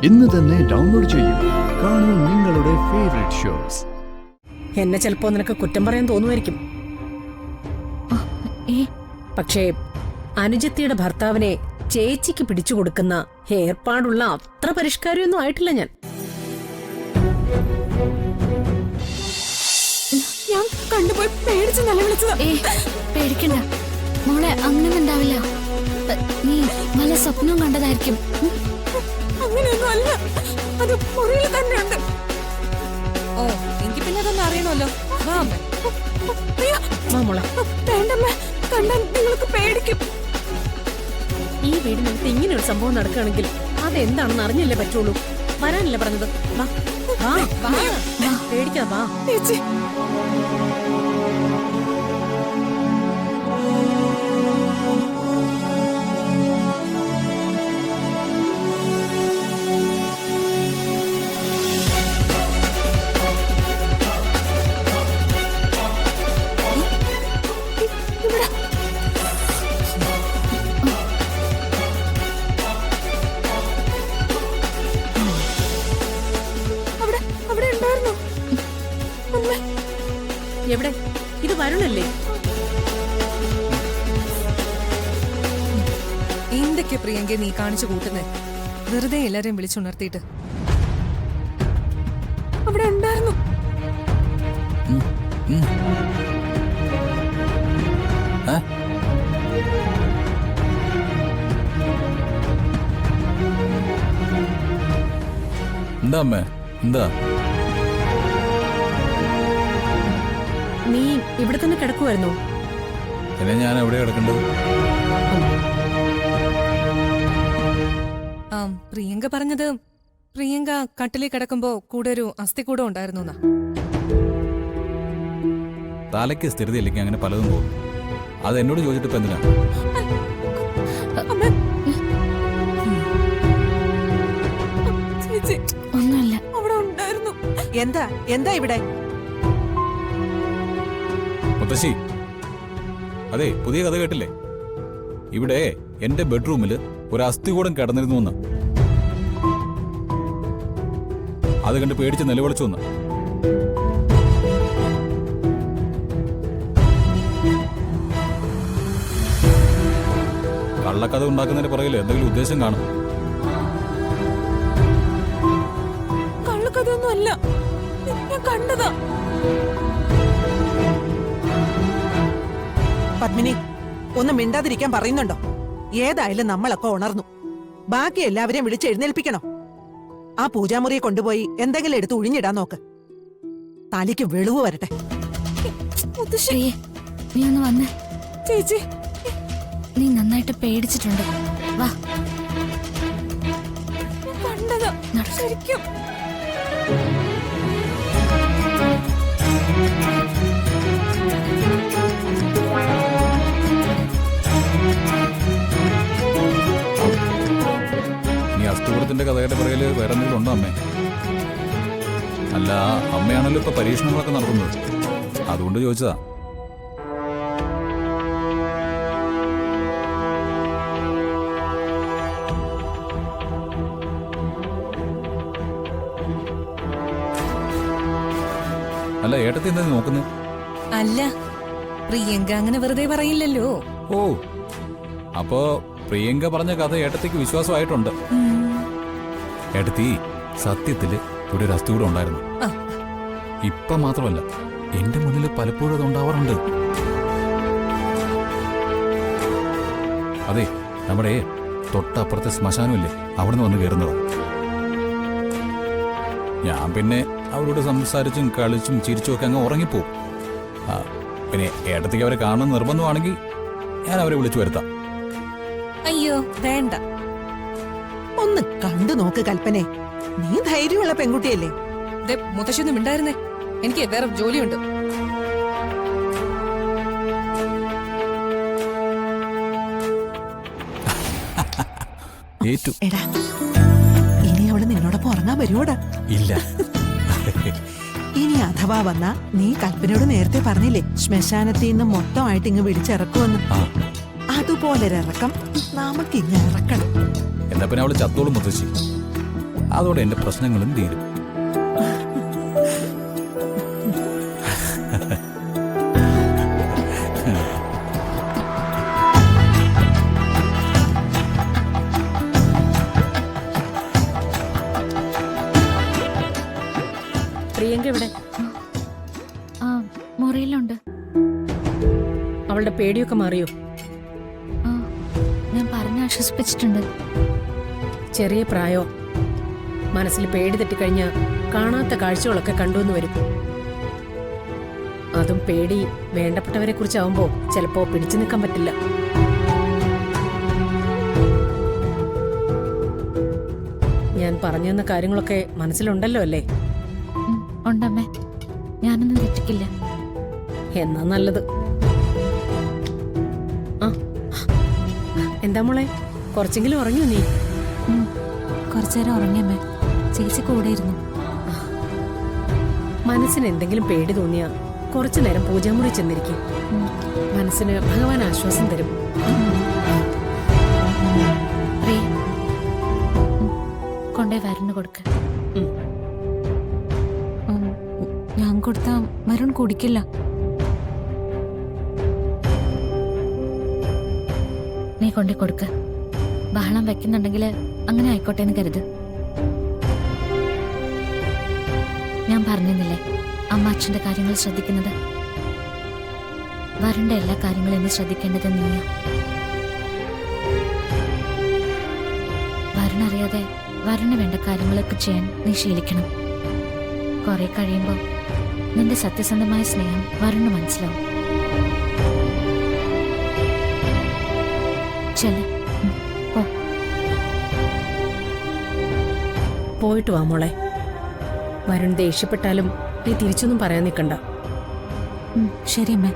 ഇന്ന് തന്നെ ഡൗൺലോഡ് ചെയ്യൂ. കാണൂ നിങ്ങളുടെ ഫേവറേറ്റ് ഷോസ്. എന്നെ ചിലപ്പോ നിനക്ക് കുറ്റം പറയാൻ തോന്നുമായിരിക്കും. പക്ഷേ അനുജത്തിയുടെ ഭർത്താവിനെ ചേച്ചിക്ക് പിടിച്ചു കൊടുക്കുന്ന ഏർപ്പാടുള്ള അത്ര പരിഷ്കാരമൊന്നും ആയിട്ടില്ല ഞാൻ. ഞാൻ കണ്ടുപോയി പേടിച്ച് നിലവിളിച്ചതാ. പേടിക്കണ്ട മോളെ, അങ്ങനെ ഉണ്ടാവില്ല. നീ വല്ല സ്വപ്നവും കണ്ടതായിരിക്കും. അങ്ങനെയൊന്നും അല്ല, അത് മുറിയിൽ തന്നെയുണ്ട്. ഓ, എനിക്ക് പിന്നെ അതൊന്നും അറിയണമല്ലോ. വേണ്ടമ്മേ, കണ്ടാൽ നിങ്ങൾക്ക് പേടിക്കും. ഈ വീടിനകത്ത് ഇങ്ങനെ ഒരു സംഭവം നടക്കുകയാണെങ്കിൽ അതെന്താണെന്ന് അറിഞ്ഞല്ലേ പറ്റുള്ളൂ. വരാനല്ലേ പറഞ്ഞത്? പേടിക്കാ വാ. ചേച്ചി, എവിടെ? ഇത് വരുണല്ലേ? എന്തൊക്കെ പ്രിയങ്ക നീ കാണിച്ചു കൂട്ടുന്നേ? വെറുതെ എല്ലാരെയും വിളിച്ചുണർത്തിയിട്ട്. അവിടെ ഉണ്ടായിരുന്നു. എന്താ അമ്മേ, എന്താ? നീ ഇവിടെ തന്നെ കിടക്കുമായിരുന്നോ? പിന്നെ ഞാൻ എവിടെ കിടക്കേണ്ടത്? പ്രിയങ്ക പറഞ്ഞത് പ്രിയങ്ക കട്ടിലിൽ കിടക്കുമ്പോ കൂടെ ഒരു അസ്ഥികൂടം ഉണ്ടായിരുന്നു. തലയ്ക്ക് സ്ഥിരതയില്ലെങ്കിൽ അങ്ങനെ പലതും പോകും. അത് എന്നോട് ചോദിച്ചിട്ട് ഇപ്പൊ എന്തിനാ? ചേച്ചി, ഒന്നുമില്ല. അവിടെ ഉണ്ടായിരുന്നു. എന്താ എന്താ ഇവിടെ? മുത്തശ്ശി, അതെ, പുതിയ കഥ കേട്ടില്ലേ? ഇവിടെ എന്റെ ബെഡ്റൂമിൽ ഒരു അസ്ഥികൂടം കിടന്നിരുന്നു എന്ന്. അത് കണ്ട് പേടിച്ച് നിലവിളിച്ചു എന്ന്. കള്ളക്കഥ ഉണ്ടാക്കുന്നതിന് പുറകിൽ എന്തെങ്കിലും ഉദ്ദേശം കാണും. കള്ളക്കഥയൊന്നും അല്ല, ഞാൻ കണ്ടതാ. പത്മിനി, ഒന്ന് മിണ്ടാതിരിക്കാൻ പറയുന്നുണ്ടോ? ഏതായാലും നമ്മളൊക്കെ ഉണർന്നു. ബാക്കി എല്ലാവരെയും വിളിച്ച് എഴുന്നേൽപ്പിക്കണോ? ആ പൂജാമുറിയെ കൊണ്ടുപോയി എന്തെങ്കിലും എടുത്ത് ഒഴിഞ്ഞിടാൻ നോക്ക്. തലയ്ക്ക് വെളിവ് വരട്ടെ. പ്രിയേ, നീ ഒന്ന് വന്നേ. ചേച്ചി, നീ നന്നായിട്ട് പേടിച്ചിട്ടുണ്ട്. വാ, കണ്ടതാ ശരിക്കും. അസ്ഥികൂടത്തിന്റെ കഥയുടെ പുറകിൽ വേറെ എന്തെങ്കിലും ഉണ്ടോ അമ്മേ? അല്ല, അമ്മയാണല്ലോ ഇപ്പൊ പരീക്ഷണങ്ങളൊക്കെ നടത്തുന്നത്. അതുകൊണ്ട് ചോദിച്ചതാ. അല്ല, ഏട്ടത്തി എന്താ നോക്കുന്നത്? അല്ല, പ്രിയങ്ക അങ്ങനെ വെറുതെ പറയില്ലല്ലോ. ഓ, അപ്പോ പ്രിയങ്ക പറഞ്ഞ കഥ ഏട്ടത്തിക്ക് വിശ്വാസമായിട്ടുണ്ട്. ഏട്ടത്തി, സത്യത്തില് ഇവിടെ ഒരു അസ്ഥികൂടം ഉണ്ടായിരുന്നു. ഇപ്പൊ മാത്രമല്ല, എന്റെ മുന്നിൽ പലപ്പോഴും അത് ഉണ്ടാവാറുണ്ട്. അതെ, നമ്മുടെ തൊട്ടപ്പുറത്തെ ശ്മശാനമില്ലേ, അവിടെ നിന്ന് വന്ന് കയറുന്നതാ. ഞാൻ പിന്നെ അവരോട് സംസാരിച്ചും കളിച്ചും ചിരിച്ചും ഒക്കെ അങ്ങ് ഉറങ്ങിപ്പോവും. പിന്നെ ഏട്ടത്തിക്ക് അവരെ കാണുന്ന നിർബന്ധമാണെങ്കിൽ ഞാൻ അവരെ വിളിച്ചു വരുത്താം. അയ്യോ വേണ്ട. ഒന്ന് കണ്ടു നോക്ക് കൽപ്പനെ. നീ ധൈര്യമുള്ള പെൺകുട്ടിയല്ലേ? മുത്തശ്ശിയൊന്നും മിണ്ടായിരുന്നേ, എനിക്ക് വേറെ ജോലിയുണ്ട്. എടാ, ഇനി അവള് നിന്നോടൊപ്പം ഉറങ്ങാൻ വരുവോടാ? ഇല്ല. ഇനി അഥവാ വന്നാ നീ കൽപ്പനയോട് നേരത്തെ പറഞ്ഞില്ലേ ശ്മശാനത്തിൽ നിന്ന് മൊത്തമായിട്ട് ഇങ്ങ് വിളിച്ചിറക്കുമെന്ന്? അതുപോലൊരിറക്കം നമുക്കിങ്ങ് ഇറക്കണം. എന്നാ പിന്നെ അവള് ചത്തോളും മുത്തശ്ശി. അതോടെ എന്റെ പ്രശ്നങ്ങളും തീരും. പ്രിയങ്ക എവിടെ? ആ മുറിയിലുണ്ട്. അവളുടെ പേടിയൊക്കെ മാറിയോ? ആ ഞാൻ പറഞ്ഞ് ആശ്വസിപ്പിച്ചിട്ടുണ്ട്. ചെറിയ പ്രായോ, മനസ്സിൽ പേടി തെറ്റിക്കഴിഞ്ഞ കാണാത്ത കാഴ്ചകളൊക്കെ കണ്ടുവന്ന് വരും. അതും പേടി വേണ്ടപ്പെട്ടവരെ കുറിച്ചാവുമ്പോ ചിലപ്പോ പിടിച്ചു നിൽക്കാൻ പറ്റില്ല. ഞാൻ പറഞ്ഞു തന്ന കാര്യങ്ങളൊക്കെ മനസ്സിലുണ്ടല്ലോ അല്ലേ? ഉണ്ടമ്മേ, ഞാനൊന്നും തെറ്റിക്കില്ല. എന്നാ നല്ലത്. ആ എന്താ മോളെ, കുറച്ചെങ്കിലും ഉറങ്ങിയോ നീ? കുറച്ചേരം ഉറങ്ങിയമ്മേ, ചേച്ചി കൂടെ ഇരുന്നു. മനസ്സിന് എന്തെങ്കിലും പേടി തോന്നിയാ കുറച്ചു നേരം പൂജാമുറി ചെന്നിരിക്കും. മനസ്സിന് ഭഗവാൻ ആശ്വാസം തരും. പ്രിയ, കൊണ്ടേ വരണ് കൊടുക്ക. ഞാൻ കൊടുത്ത വരുൺ കുടിക്കില്ല. നീ കൊണ്ടേ കൊടുക്ക. ബഹളം വെക്കുന്നുണ്ടെങ്കിൽ അങ്ങനെ ആയിക്കോട്ടെ എന്ന് കരുത്. ഞാൻ പറഞ്ഞില്ലേ അമ്മാച്ചന്റെ കാര്യങ്ങൾ ശ്രദ്ധിക്കുന്നത്. വരുണ്ട എല്ലാ കാര്യങ്ങളും എന്നെ ശ്രദ്ധിക്കേണ്ടത് നീയാ. വരുണറിയാതെ വരുണ് വേണ്ട കാര്യങ്ങളൊക്കെ ചെയ്യാൻ നീ ശീലിക്കണം. കുറെ കഴിയുമ്പോ നിന്റെ സത്യസന്ധമായ സ്നേഹം വരുണ് മനസ്സിലാവും. ചെല്ല്, പോ. പോയിട്ട് വാ മോളെ. വരുൺ ദേഷ്യപ്പെട്ടാലും നീ തിരിച്ചൊന്നും പറയാൻ നിൽക്കണ്ട. ശരി അമ്മേ.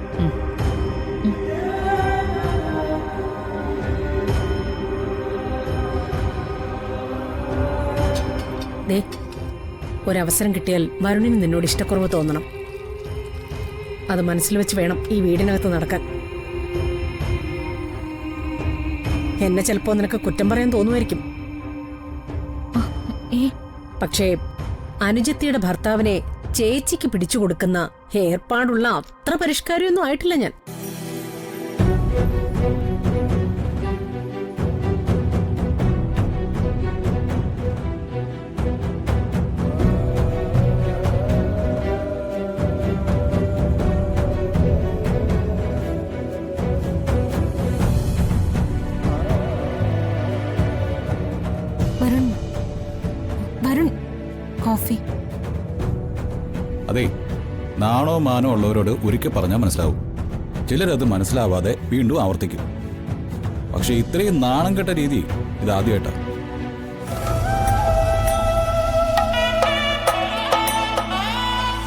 ദേ, ഒരവസരം കിട്ടിയാൽ വരുണിന് നിന്നോട് ഇഷ്ടക്കുറവ് തോന്നണം. അത് മനസ്സിൽ വെച്ച് വേണം ഈ വീടിനകത്ത് നടക്കാൻ. എന്നെ ചിലപ്പോ നിനക്ക് കുറ്റം പറയാൻ തോന്നുമായിരിക്കും. പക്ഷേ അനുജത്തിയുടെ ഭർത്താവിനെ ചേച്ചിക്ക് പിടിച്ചു കൊടുക്കുന്ന ഏർപ്പാടുള്ള അത്ര പരിഷ്കാരമൊന്നും ആയിട്ടില്ല ഞാൻ. വരുൺ, വരുൺ, കോഫി. അതെ, നാണോ മാനോ ഉള്ളവരോട് ഒരിക്കൽ പറഞ്ഞാൽ മനസ്സിലാവും. ചിലരത് മനസ്സിലാവാതെ വീണ്ടും ആവർത്തിക്കും. പക്ഷെ ഇത്രയും നാണം കെട്ട രീതി ഇതാദ്യമായിട്ടാണ്.